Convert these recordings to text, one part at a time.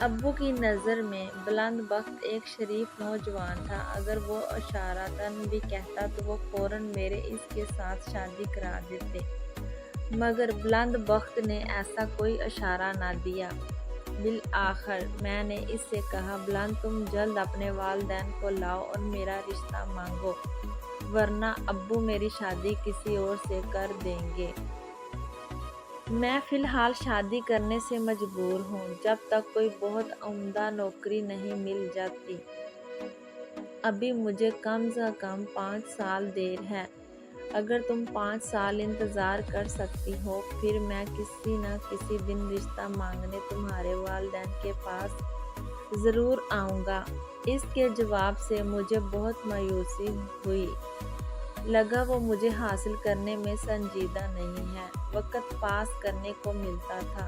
ابو کی نظر میں بلند بخت ایک شریف نوجوان تھا۔ اگر وہ اشارتاً بھی کہتا تو وہ فوراً میرے اس کے ساتھ شادی کرا دیتے، مگر بلند بخت نے ایسا کوئی اشارہ نہ دیا۔ بالآخر میں نے اس سے کہا، بلند تم جلد اپنے والدین کو لاؤ اور میرا رشتہ مانگو، ورنہ ابو میری شادی کسی اور سے کر دیں گے۔ میں فی الحال شادی کرنے سے مجبور ہوں، جب تک کوئی بہت عمدہ نوکری نہیں مل جاتی۔ ابھی مجھے کم از کم 5 سال دیر ہے۔ اگر تم 5 سال انتظار کر سکتی ہو، پھر میں کسی نہ کسی دن رشتہ مانگنے تمہارے والدین کے پاس ضرور آؤں گا۔ اس کے جواب سے مجھے بہت مایوسی ہوئی۔ لگا وہ مجھے حاصل کرنے میں سنجیدہ نہیں ہے۔ وقت پاس کرنے کو ملتا تھا،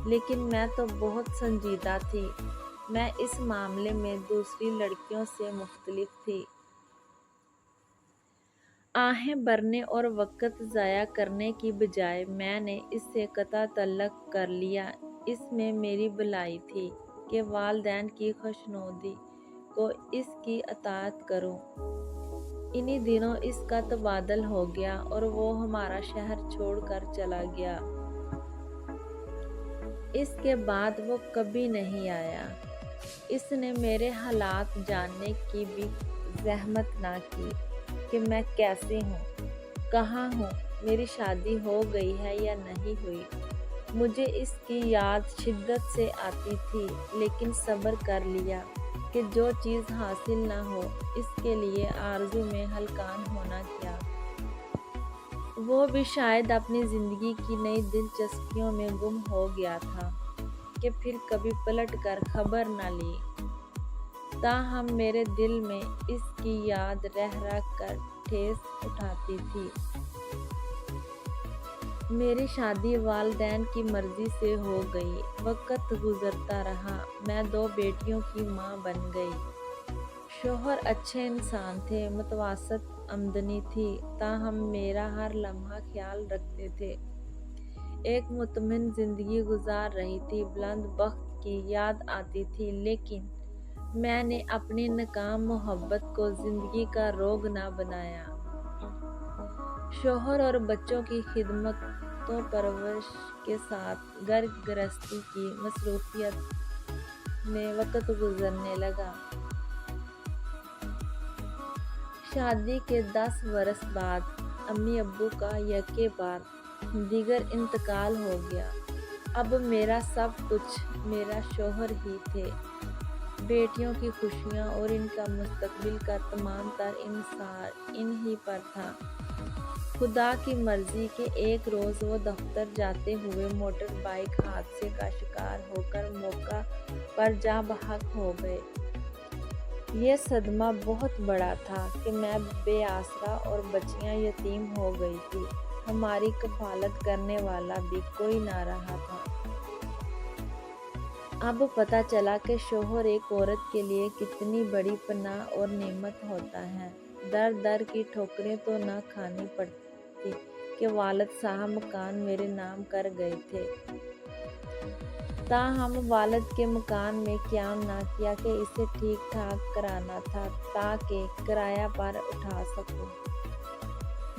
لیکن میں تو بہت سنجیدہ تھی۔ میں اس معاملے میں دوسری لڑکیوں سے مختلف تھی۔ آہیں بھرنے اور وقت ضائع کرنے کی بجائے میں نے اس سے قطع تعلق کر لیا۔ اس میں میری بھلائی تھی کہ والدین کی خوشنودی کو اس کی اطاعت کروں۔ انہی دنوں اس کا تبادل ہو گیا اور وہ ہمارا شہر چھوڑ کر چلا گیا۔ اس کے بعد وہ کبھی نہیں آیا۔ اس نے میرے حالات جاننے کی بھی زحمت نہ کی کہ میں کیسی ہوں، کہاں ہوں، میری شادی ہو گئی ہے یا نہیں ہوئی۔ مجھے اس کی یاد شدت سے آتی تھی، لیکن صبر کر لیا کہ جو چیز حاصل نہ ہو، اس کے لیے آرزو میں ہلکان ہونا کیا۔ وہ بھی شاید اپنی زندگی کی نئی دلچسپیوں میں گم ہو گیا تھا کہ پھر کبھی پلٹ کر خبر نہ لی۔ تاہم میرے دل میں اس کی یاد رہ رہ کر ٹھیس اٹھاتی تھی۔ میری شادی والدین کی مرضی سے ہو گئی۔ وقت گزرتا رہا، میں 2 بیٹیوں کی ماں بن گئی۔ شوہر اچھے انسان تھے، متوسط آمدنی تھی، تاہم میرا ہر لمحہ خیال رکھتے تھے۔ ایک مطمئن زندگی گزار رہی تھی۔ بلند بخت کی یاد آتی تھی، لیکن میں نے اپنی ناکام محبت کو زندگی کا روگ نہ بنایا۔ شوہر اور بچوں کی خدمت و پرورش کے ساتھ گھر گرہستی کی مصروفیت میں وقت گزرنے لگا۔ شادی کے 10 برس بعد امی ابو کا یکے بعد دیگر انتقال ہو گیا۔ اب میرا سب کچھ میرا شوہر ہی تھے۔ بیٹیوں کی خوشیاں اور ان کا مستقبل کا تمام تر انحصار انہی پر تھا۔ خدا کی مرضی کہ ایک روز وہ دفتر جاتے ہوئے موٹر بائیک حادثے کا شکار ہو کر موقع پر جاں بحق ہو گئے۔ یہ صدمہ بہت بڑا تھا کہ میں بے آسرا اور بچیاں یتیم ہو گئی تھی۔ ہماری کفالت کرنے والا بھی کوئی نہ رہا تھا۔ اب پتہ چلا کہ شوہر ایک عورت کے لیے کتنی بڑی پناہ اور نعمت ہوتا ہے۔ در در کی ٹھوکریں تو نہ کھانی پڑتی کہ والد صاحب مکان میرے نام کر گئے تھے۔ تاہم والد کے مکان میں قیام نہ کیا کہ اسے ٹھیک ٹھاک کرانا تھا تاکہ کرایہ پر اٹھا سکوں،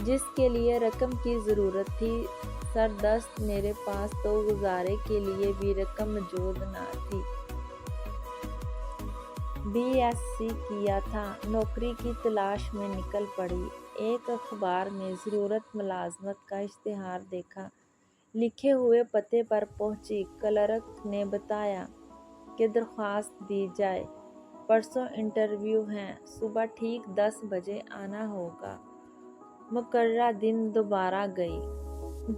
جس کے لیے رقم کی ضرورت تھی۔ سردست میرے پاس تو گزارے کے لیے بھی رقم موجود نہ تھی۔ BSc کیا تھا، نوکری کی تلاش میں نکل پڑی۔ ایک اخبار میں ضرورت ملازمت کا اشتہار دیکھا، لکھے ہوئے پتے پر پہنچی۔ کلرک نے بتایا کہ درخواست دی جائے، پرسوں انٹرویو ہے، صبح ٹھیک 10 بجے آنا ہوگا۔ مقررہ دن دوبارہ گئی۔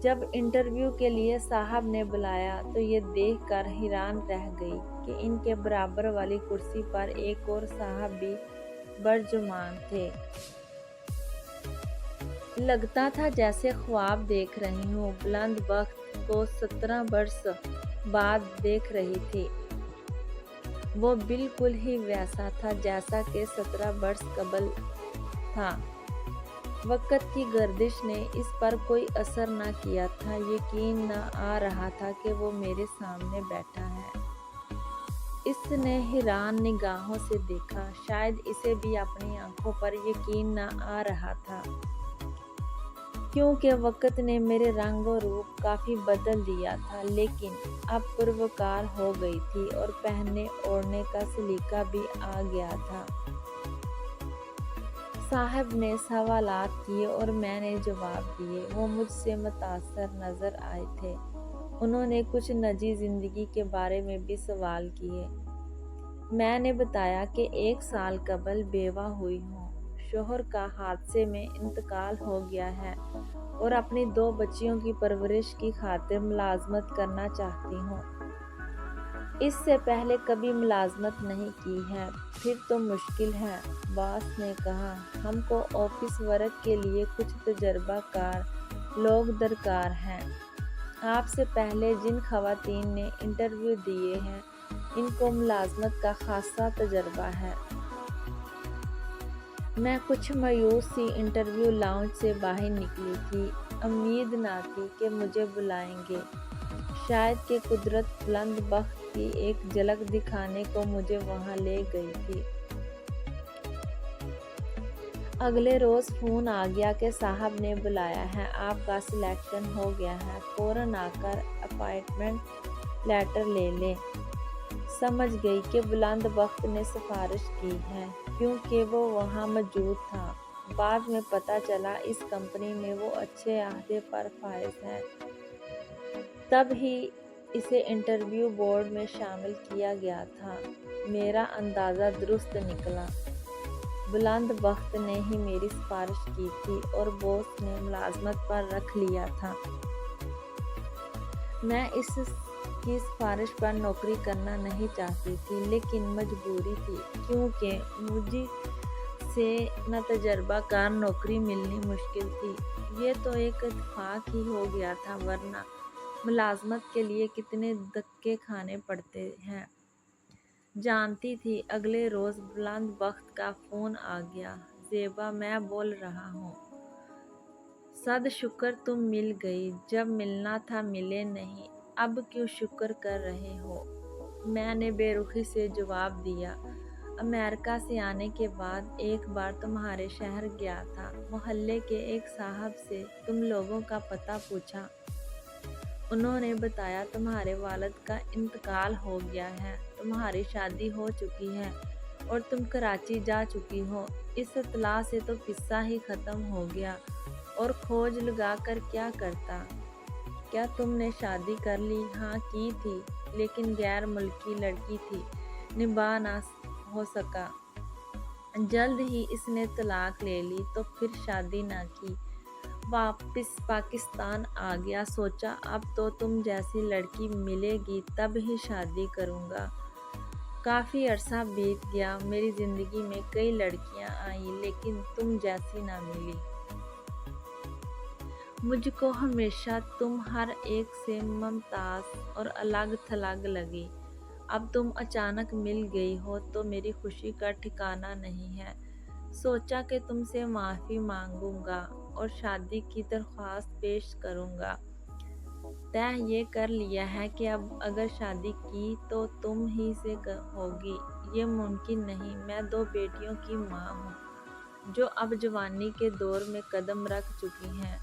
جب انٹرویو کے لیے صاحب نے بلایا تو یہ دیکھ کر حیران رہ گئی کہ ان کے برابر والی کرسی پر ایک اور صاحب بھی برجمان تھے۔ لگتا تھا جیسے خواب دیکھ رہی ہوں۔ بلند بخت کو 17 برس بعد دیکھ رہی تھی۔ وہ بالکل ہی ویسا تھا جیسا کہ 17 برس قبل تھا۔ وقت کی گردش نے اس پر کوئی اثر نہ کیا تھا۔ یقین نہ آ رہا تھا کہ وہ میرے سامنے بیٹھا ہے۔ اس نے حیران نگاہوں سے دیکھا، شاید اسے بھی اپنی آنکھوں پر یقین نہ آ رہا تھا، کیونکہ وقت نے میرے رنگ و روپ کافی بدل دیا تھا، لیکن اب پروکار ہو گئی تھی اور پہننے اوڑھنے کا سلیقہ بھی آ گیا تھا۔ صاحب نے سوالات کیے اور میں نے جواب دیے۔ وہ مجھ سے متاثر نظر آئے تھے۔ انہوں نے کچھ نجی زندگی کے بارے میں بھی سوال کیے۔ میں نے بتایا کہ 1 سال قبل بیوہ ہوئی ہوں، شوہر کا حادثے میں انتقال ہو گیا ہے اور اپنی 2 بچیوں کی پرورش کی خاطر ملازمت کرنا چاہتی ہوں۔ اس سے پہلے کبھی ملازمت نہیں کی ہے۔ پھر تو مشکل ہے، باس نے کہا۔ ہم کو آفس ورک کے لیے کچھ تجربہ کار لوگ درکار ہیں۔ آپ سے پہلے جن خواتین نے انٹرویو دیے ہیں، ان کو ملازمت کا خاصا تجربہ ہے۔ میں کچھ مایوس سی انٹرویو لاؤنج سے باہر نکلی تھی۔ امید نہ تھی کہ مجھے بلائیں گے۔ شاید کہ قدرت بلند بخت کی ایک جھلک دکھانے کو مجھے وہاں لے گئی تھی۔ اگلے روز فون آ گیا کہ صاحب نے بلایا ہے، آپ کا سلیکشن ہو گیا ہے، فوراً آ کر اپائنٹمنٹ لیٹر لے لیں۔ سمجھ گئی کہ بلند بخت نے سفارش کی ہے، کیونکہ وہ وہاں موجود تھا۔ بعد میں پتہ چلا اس کمپنی میں وہ اچھے عہدے پر فائز ہے۔ تب ہی اسے انٹرویو بورڈ میں شامل کیا گیا تھا۔ میرا اندازہ درست نکلا۔ بلند بخت نے ہی میری سفارش کی تھی اور باس نے ملازمت پر رکھ لیا تھا۔ میں اس کی سفارش پر نوکری کرنا نہیں چاہتی تھی، لیکن مجبوری تھی، کیونکہ مجھ سے نہ تجربہ کار نوکری ملنی مشکل تھی۔ یہ تو ایک اتفاق ہی ہو گیا تھا، ورنہ ملازمت کے لیے کتنے دھکے کھانے پڑتے ہیں۔ جانتی تھی۔ اگلے روز بلند بخت کا فون آ گیا۔ زیبا، میں بول رہا ہوں۔ صد شکر تم مل گئی، جب ملنا تھا ملے نہیں، اب کیوں شکر کر رہے ہو؟ میں نے بے رخی سے جواب دیا۔ امریکہ سے آنے کے بعد ایک بار تمہارے شہر گیا تھا، محلے کے ایک صاحب سے تم لوگوں کا پتہ پوچھا۔ انہوں نے بتایا تمہارے والد کا انتقال ہو گیا ہے، تمہاری شادی ہو چکی ہے اور تم کراچی جا چکی ہو۔ اس اطلاع سے تو قصہ ہی ختم ہو گیا، اور کھوج لگا کر کیا کرتا؟ کیا تم نے شادی کر لی؟ ہاں کی تھی، لیکن غیر ملکی لڑکی تھی، نبھا نہ ہو سکا۔ جلد ہی اس نے طلاق لے لی تو پھر شادی نہ کی، واپس پاکستان آ گیا۔ سوچا اب تو تم جیسی لڑکی ملے گی تب ہی شادی کروں گا۔ کافی عرصہ بیت گیا، میری زندگی میں کئی لڑکیاں آئیں، لیکن تم جیسی نہ ملی۔ مجھ کو ہمیشہ تم ہر ایک سے ممتاز اور الگ تھلگ لگی۔ اب تم اچانک مل گئی ہو تو میری خوشی کا ٹھکانہ نہیں ہے۔ سوچا کہ تم سے معافی مانگوں گا اور شادی کی درخواست پیش کروں گا۔ طے یہ کر لیا ہے کہ اب اگر شادی کی تو تم ہی سے ہوگی۔ یہ ممکن نہیں، میں 2 بیٹیوں کی ماں ہوں، جو اب جوانی کے دور میں قدم رکھ چکی ہیں۔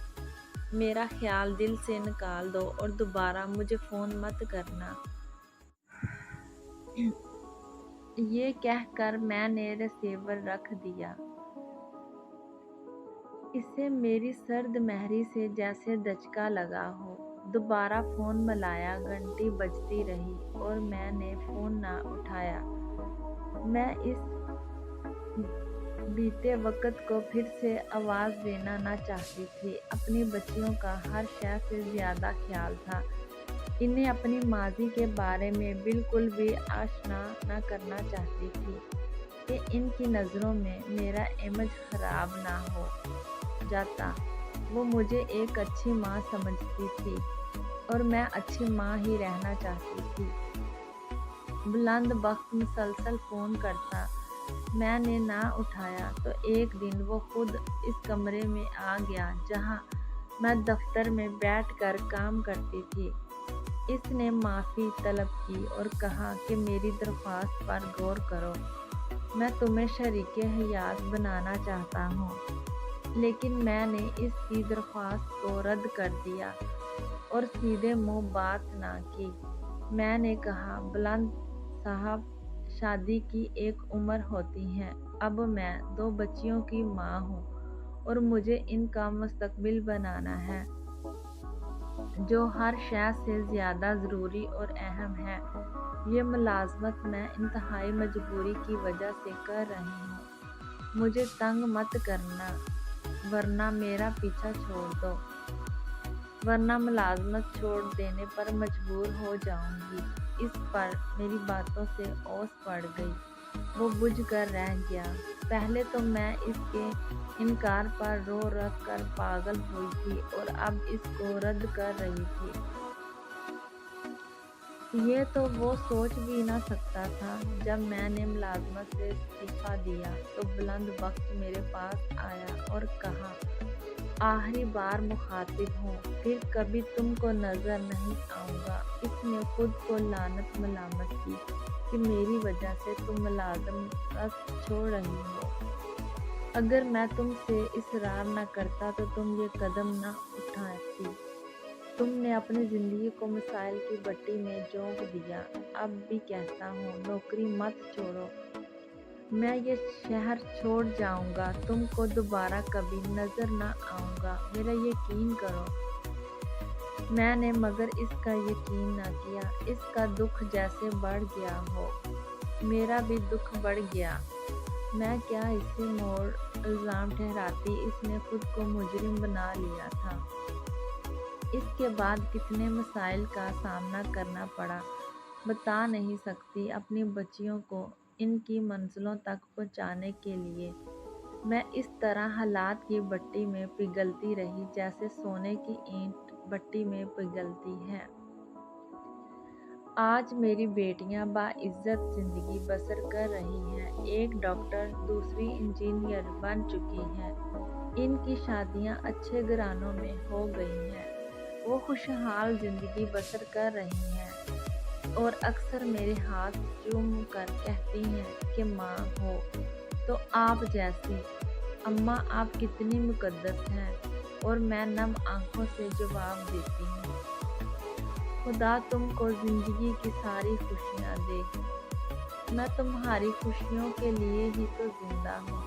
میرا خیال دل سے نکال دو اور دوبارہ مجھے فون مت کرنا۔ یہ کہہ کر میں نے ریسیور رکھ دیا۔ اسے میری سرد مہری سے جیسے دھچکا لگا ہو۔ دوبارہ فون ملایا، گھنٹی بجتی رہی اور میں نے فون نہ اٹھایا۔ میں اس بیتے وقت کو پھر سے آواز دینا نہ چاہتی تھی۔ اپنی بچیوں کا ہر شے سے زیادہ خیال تھا۔ انہیں اپنی ماضی کے بارے میں بالکل بھی آشنا نہ کرنا چاہتی تھی، کہ ان کی نظروں میں میرا امیج خراب نہ ہو جاتا۔ وہ مجھے ایک اچھی ماں سمجھتی تھی اور میں اچھی ماں ہی رہنا چاہتی تھی۔ بلند بخت مسلسل فون کرتا، میں نے نہ اٹھایا تو ایک دن وہ خود اس کمرے میں آ گیا جہاں میں دفتر میں بیٹھ کر کام کرتی تھی۔ اس نے معافی طلب کی اور کہا کہ میری درخواست پر غور کرو، میں تمہیں شریک حیات بنانا چاہتا ہوں، لیکن میں نے اس کی درخواست کو رد کر دیا اور سیدھے منہ بات نہ کی۔ میں نے کہا، بلند صاحب، شادی کی ایک عمر ہوتی ہے، اب میں 2 بچیوں کی ماں ہوں اور مجھے ان کا مستقبل بنانا ہے، جو ہر شے سے زیادہ ضروری اور اہم ہے۔ یہ ملازمت میں انتہائی مجبوری کی وجہ سے کر رہی ہوں، مجھے تنگ مت کرنا ورنہ میرا پیچھا چھوڑ دو، ورنہ ملازمت چھوڑ دینے پر مجبور ہو جاؤں گی۔ اس پر میری باتوں سے اوس پڑ گئی، وہ بجھ کر رہ گیا۔ پہلے تو میں اس کے انکار پر رو رکھ کر پاگل ہوئی تھی اور اب اس کو رد کر رہی تھی۔ یہ تو وہ سوچ بھی نہ سکتا تھا۔ جب میں نے ملازمت سے استعفیٰ دیا تو بلند بخت میرے پاس آیا اور کہا، آخری بار مخاطب ہوں، پھر کبھی تم کو نظر نہیں آؤں گا۔ اس نے خود کو لعنت ملامت کی کہ میری وجہ سے تم ملازمت چھوڑ رہی ہو۔ اگر میں تم سے اصرار نہ کرتا تو تم یہ قدم نہ اٹھاتی۔ تم نے اپنی زندگی کو مسائل کی بٹی میں جھونک دیا۔ اب بھی کہتا ہوں، نوکری مت چھوڑو، میں یہ شہر چھوڑ جاؤں گا، تم کو دوبارہ کبھی نظر نہ آؤں گا، میرا یقین کرو۔ میں نے مگر اس کا یقین نہ کیا۔ اس کا دکھ جیسے بڑھ گیا ہو، میرا بھی دکھ بڑھ گیا۔ میں کیا اسے موڑ الزام ٹھہراتی، اس نے خود کو مجرم بنا لیا تھا۔ اس کے بعد کتنے مسائل کا سامنا کرنا پڑا، بتا نہیں سکتی۔ اپنی بچیوں کو ان کی منزلوں تک پہنچانے کے لیے میں اس طرح حالات کی بٹی میں پگھلتی رہی جیسے سونے کی اینٹ بٹی میں پگھلتی ہے۔ آج میری بیٹیاں باعزت زندگی بسر کر رہی ہیں، ایک ڈاکٹر، دوسری انجینئر بن چکی ہے، ان کی شادیاں اچھے گھرانوں میں ہو گئی ہیں، وہ خوشحال زندگی بسر کر رہی ہیں اور اکثر میرے ہاتھ چوم کر کہتی ہیں کہ ماں ہو تو آپ جیسی، اماں آپ کتنی مقدس ہیں، اور میں نم آنکھوں سے جواب دیتی ہوں، خدا تم کو زندگی کی ساری خوشیاں دے، میں تمہاری خوشیوں کے لیے ہی تو زندہ ہوں۔